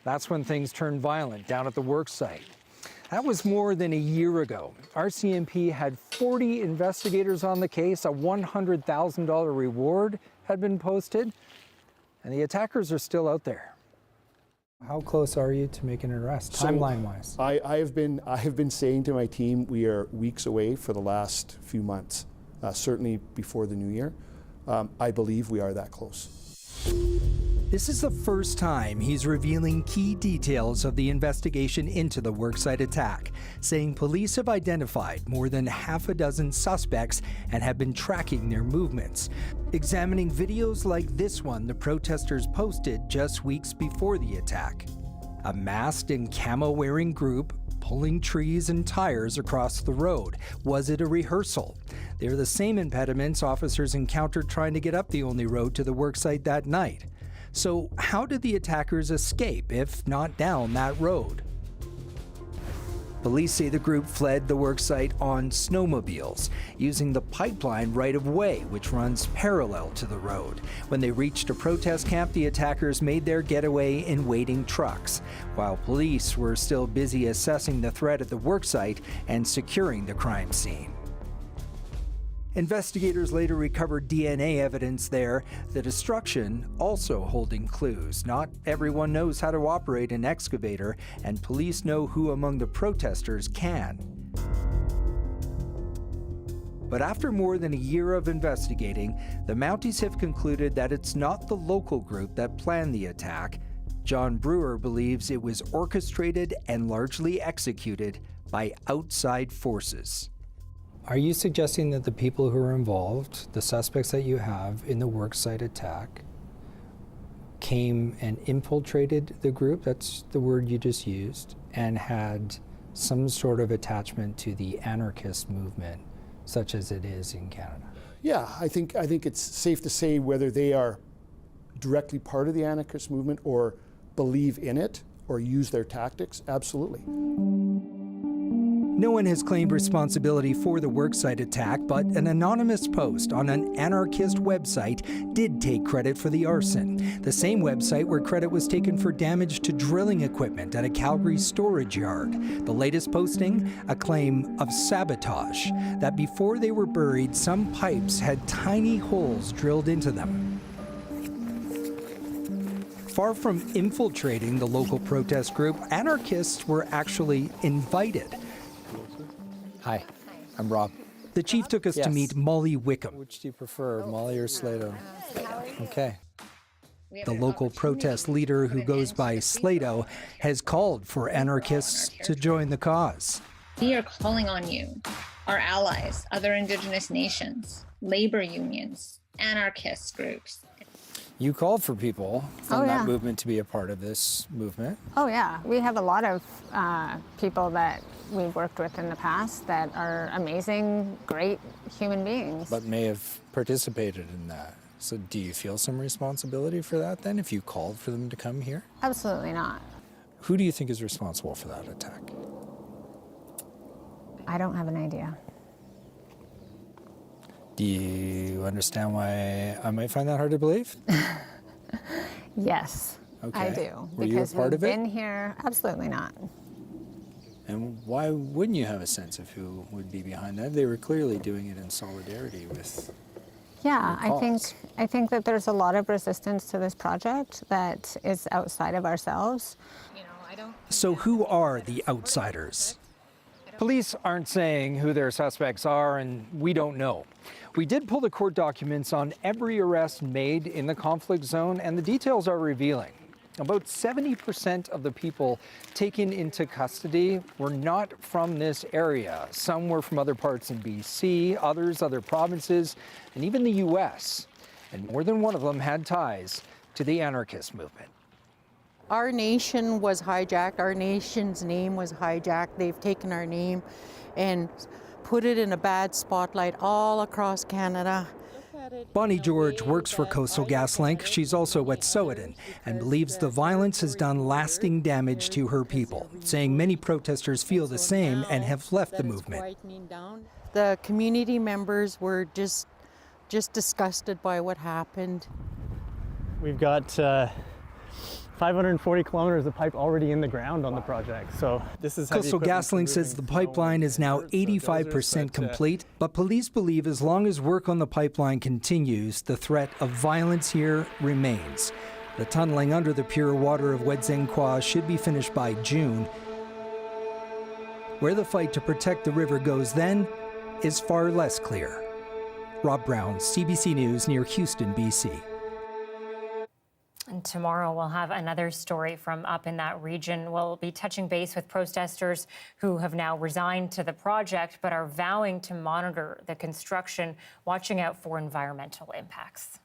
That's when things turned violent down at the worksite. That was more than a year ago. RCMP had 40 investigators on the case, a $100,000 reward had been posted, and the attackers are still out there. How close are you to making an arrest, timeline-wise? I have been saying to my team, we are weeks away for the last few months, certainly before the new year. I believe we are that close. This is the first time he's revealing key details of the investigation into the worksite attack, saying police have identified more than half a dozen suspects and have been tracking their movements. Examining videos like this one the protesters posted just weeks before the attack. A masked and camo-wearing group pulling trees and tires across the road. Was it a rehearsal? They're the same impediments officers encountered trying to get up the only road to the worksite that night. So how did the attackers escape, if not down that road? Police say the group fled the worksite on snowmobiles, using the pipeline right-of-way, which runs parallel to the road. When they reached a protest camp, the attackers made their getaway in waiting trucks, while police were still busy assessing the threat at the worksite and securing the crime scene. Investigators later recovered DNA evidence there, the destruction also holding clues. Not everyone knows how to operate an excavator, and police know who among the protesters can. But after more than a year of investigating, the Mounties have concluded that it's not the local group that planned the attack. John Brewer believes it was orchestrated and largely executed by outside forces. Are you suggesting that the people who are involved, the suspects that you have in the worksite attack, came and infiltrated the group, that's the word you just used, and had some sort of attachment to the anarchist movement, such as it is in Canada? Yeah, I think it's safe to say whether they are directly part of the anarchist movement or believe in it or use their tactics, absolutely. No one has claimed responsibility for the worksite attack, but an anonymous post on an anarchist website did take credit for the arson. The same website where credit was taken for damage to drilling equipment at a Calgary storage yard. The latest posting, a claim of sabotage, that before they were buried, some pipes had tiny holes drilled into them. Far from infiltrating the local protest group, anarchists were actually invited. Hi, I'm Rob. The chief took us to meet Molly Wickham. Which do you prefer, Molly or Slato? Okay. The local protest leader, who goes by Slato, has called for anarchists to join the cause. We are calling on you, our allies, other Indigenous nations, labor unions, anarchist groups. You called for people from that movement to be a part of this movement. Oh yeah, we have a lot of people that we've worked with in the past that are amazing, great human beings. But may have participated in that. So do you feel some responsibility for that then, if you called for them to come here? Absolutely not. Who do you think is responsible for that attack? I don't have an idea. Do you understand why I might find that hard to believe? Yes, Okay. I do. Were you a part of it? We've been here, absolutely not. And why wouldn't you have a sense of who would be behind that? They were clearly doing it in solidarity with Yeah, your cause. I think that there's a lot of resistance to this project that is outside of ourselves. So who are the outsiders? Police aren't saying who their suspects are, and we don't know. We did pull the court documents on every arrest made in the conflict zone, and the details are revealing. About 70% of the people taken into custody were not from this area. Some were from other parts in BC, others other provinces, and even the US. And more than one of them had ties to the anarchist movement. Our nation was hijacked. Our nation's name was hijacked. They've taken our name and put it in a bad spotlight all across Canada. Bonnie George works for Coastal GasLink. She's also Wet'suwet'en and believes the violence has done lasting damage to her people, saying many protesters feel the same and have left the movement. The community members were just disgusted by what happened. We've got 540 kilometers of pipe already in the ground on the project. So this is Coastal GasLink says the pipeline is now 85% complete, but police believe as long as work on the pipeline continues, the threat of violence here remains. The tunneling under the pure water of Wedzin-Kwa should be finished by June. Where the fight to protect the river goes then is far less clear. Rob Brown, CBC News, near Houston, BC. And tomorrow we'll have another story from up in that region. We'll be touching base with protesters who have now resigned to the project but are vowing to monitor the construction, watching out for environmental impacts.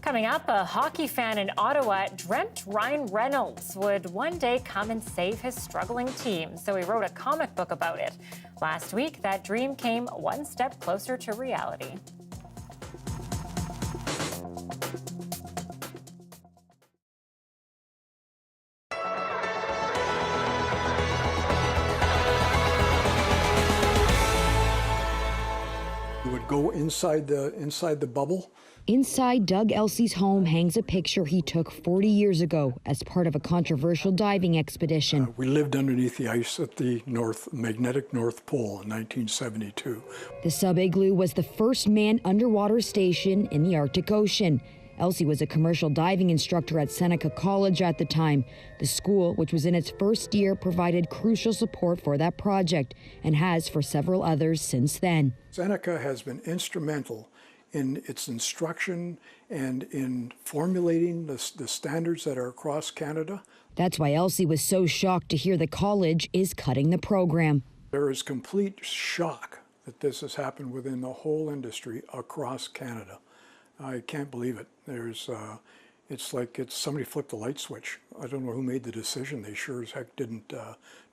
Coming up, a hockey fan in Ottawa dreamt Ryan Reynolds would one day come and save his struggling team, so he wrote a comic book about it. Last week, that dream came one step closer to reality. You would go inside the bubble Inside Doug Elsie's home hangs a picture he took 40 years ago as part of a controversial diving expedition. We lived underneath the ice at the magnetic North Pole in 1972. The sub-igloo was the first manned underwater station in the Arctic Ocean. Elsie was a commercial diving instructor at Seneca College at the time. The school, which was in its first year, provided crucial support for that project and has for several others since then. Seneca has been instrumental in its instruction and in formulating the standards that are across Canada. That's why Elsie was so shocked to hear the college is cutting the program. There is complete shock that this has happened within the whole industry across Canada. I can't believe it. It's like somebody flipped the light switch. I don't know who made the decision. They sure as heck didn't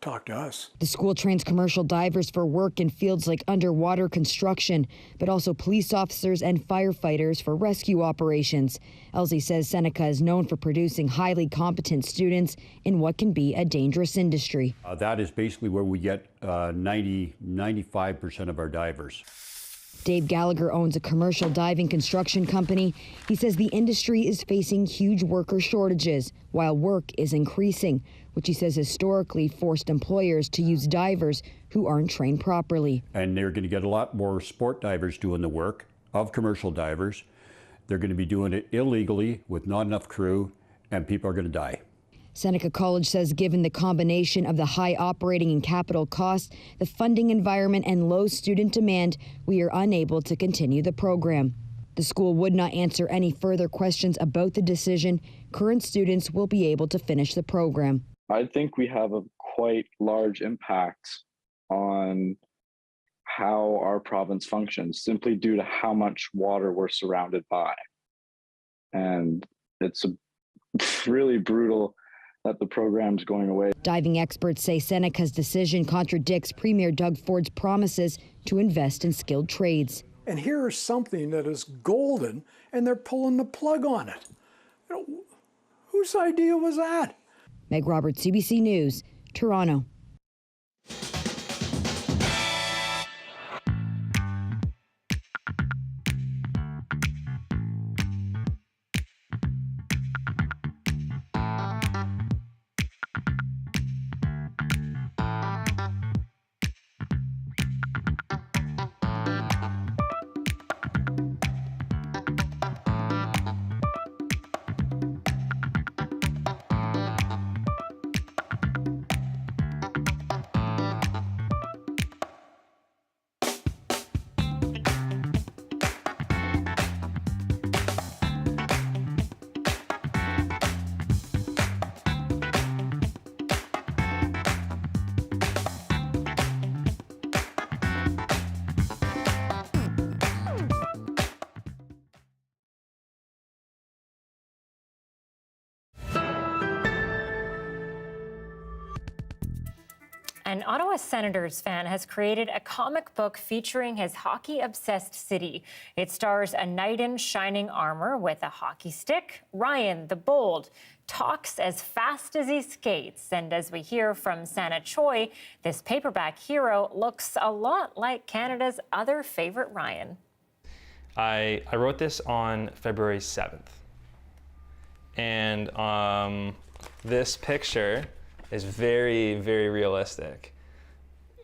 talk to us. The school trains commercial divers for work in fields like underwater construction, but also police officers and firefighters for rescue operations. Elsie says Seneca is known for producing highly competent students in what can be a dangerous industry. That is basically where we get 95% of our divers. Dave Gallagher owns a commercial diving construction company. He says the industry is facing huge worker shortages while work is increasing, which he says historically forced employers to use divers who aren't trained properly. And they're going to get a lot more sport divers doing the work of commercial divers. They're going to be doing it illegally with not enough crew, and people are going to die. Seneca College says given the combination of the high operating and capital costs, the funding environment, and low student demand, we are unable to continue the program. The school would not answer any further questions about the decision. Current students will be able to finish the program. I think we have a quite large impact on how our province functions, simply due to how much water we're surrounded by. And it's really brutal that the program's going away. Diving experts say Seneca's decision contradicts Premier Doug Ford's promises to invest in skilled trades. And here is something that is golden, and they're pulling the plug on it. Whose idea was that? Meg Roberts, CBC News, Toronto. An Ottawa Senators fan has created a comic book featuring his hockey-obsessed city. It stars a knight in shining armor with a hockey stick. Ryan, the Bold, talks as fast as he skates. And as we hear from Sana Choi, this paperback hero looks a lot like Canada's other favorite Ryan. I wrote this on February 7th. And this picture is very, very realistic.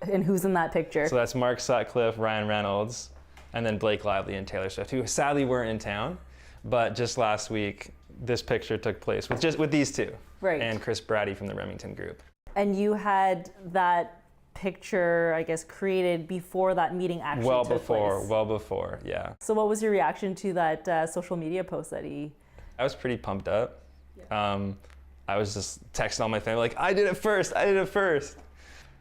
And who's in that picture? So that's Mark Sutcliffe, Ryan Reynolds, and then Blake Lively and Taylor Swift, who sadly weren't in town. But just last week, this picture took place with these two. Right. And Chris Brady from the Remington Group. And you had that picture, I guess, created before that meeting actually took place. Well before, yeah. So what was your reaction to that social media post that he... I was pretty pumped up. Yeah. I was just texting all my family like, I did it first.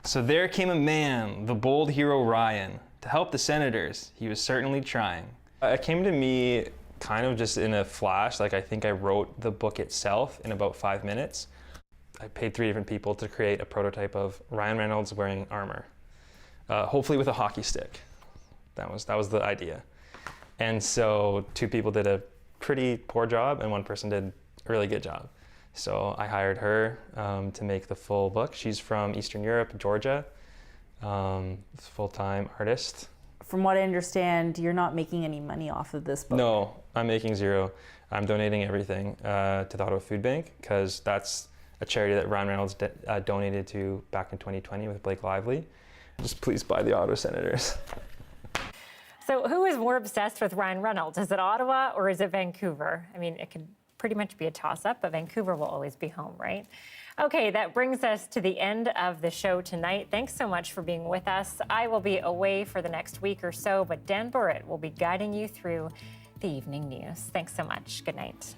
So there came a man, the bold hero Ryan, to help the Senators. He was certainly trying. It came to me kind of just in a flash. Like, I think I wrote the book itself in about 5 minutes. I paid 3 different people to create a prototype of Ryan Reynolds wearing armor, hopefully with a hockey stick. That was the idea. And so 2 people did a pretty poor job and 1 person did a really good job. So I hired her to make the full book. She's from Eastern Europe, Georgia, full-time artist. from what I understand, you're not making any money off of this book. No, I'm making zero. I'm donating everything to the Ottawa Food Bank because that's a charity that Ryan Reynolds donated to back in 2020 with Blake Lively. Just please buy the Ottawa Senators. So who is more obsessed with Ryan Reynolds? Is it Ottawa or is it Vancouver? I mean, it could pretty much be a toss-up, but Vancouver will always be home, right? Okay, that brings us to the end of the show tonight. Thanks so much for being with us. I will be away for the next week or so, but Dan Burritt will be guiding you through the evening news. Thanks so much. Good night.